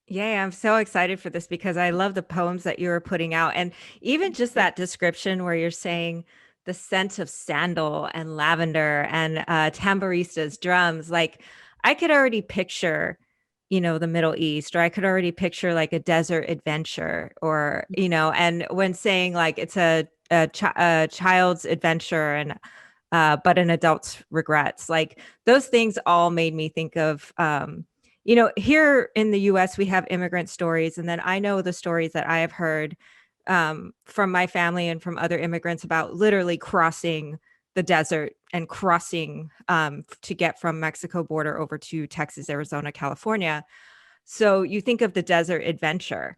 Yeah, I'm so excited for this because I love the poems that you were putting out. And even just that description where you're saying the scent of sandal and lavender and tamboristas, drums, like I could already picture, the Middle East, or I could already picture like a desert adventure, or, and when saying like it's a child's adventure and but an adult's regrets, like those things all made me think of here in the US, we have immigrant stories. And then I know the stories that I have heard from my family and from other immigrants about literally crossing the desert and crossing to get from Mexico border over to Texas, Arizona, California. So you think of the desert adventure.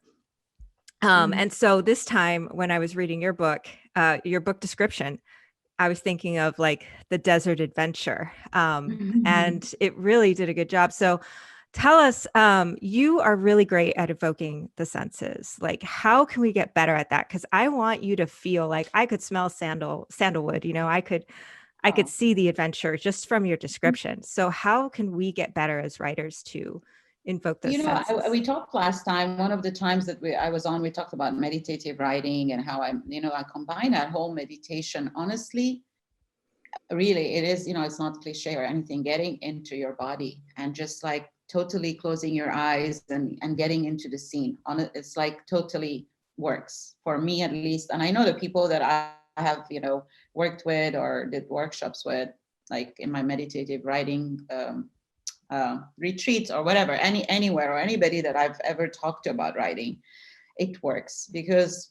Mhm. And so this time when I was reading your book description, I was thinking of like the desert adventure. And it really did a good job. So tell us, you are really great at evoking the senses. Like, how can we get better at that? Because I want you to feel like I could smell sandalwood. I could Oh. see the adventure just from your description. So how can we get better as writers to invoke those senses? We talked last time. One of the times that I was on, we talked about meditative writing and how I combine that whole meditation. Honestly, really, it is, it's not cliche or anything. Getting into your body and just like totally closing your eyes and getting into the scene. On it, it's like totally works for me at least. And I know the people that I have, worked with or did workshops with, like in my meditative writing retreats or whatever, anywhere or anybody that I've ever talked to about writing, it works because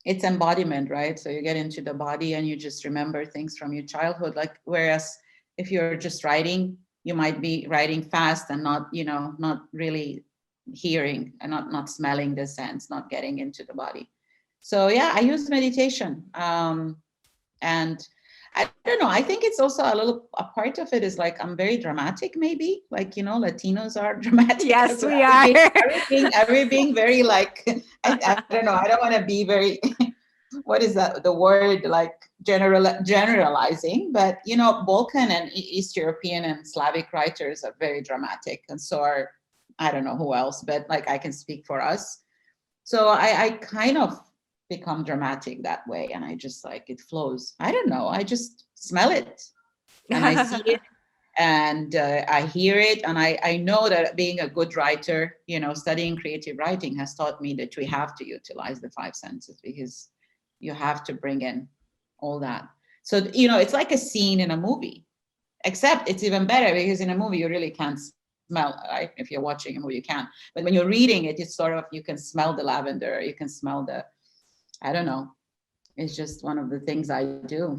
it's embodiment, right? So you get into the body and you just remember things from your childhood. Like whereas if you're just writing, you might be writing fast and not, not really hearing and not smelling the sense, not getting into the body. So yeah, I use meditation. And I don't know. I think it's also a part of it is like I'm very dramatic, maybe like Latinos are dramatic Yes, as well. we are. Are we being very like I don't know. I don't want to be very what is that the word like generalizing, but Balkan and East European and Slavic writers are very dramatic, and so are I don't know who else, but like I can speak for us. So I kind of become dramatic that way, and I just like it flows. I don't know. I just smell it and I see it and I hear it, and I know that being a good writer, studying creative writing has taught me that we have to utilize the five senses because you have to bring in all that. So it's like a scene in a movie, except it's even better because in a movie you really can't smell, right? If you're watching a movie you can, but when you're reading it, it's sort of you can smell the lavender, you can smell the I don't know. It's just one of the things I do.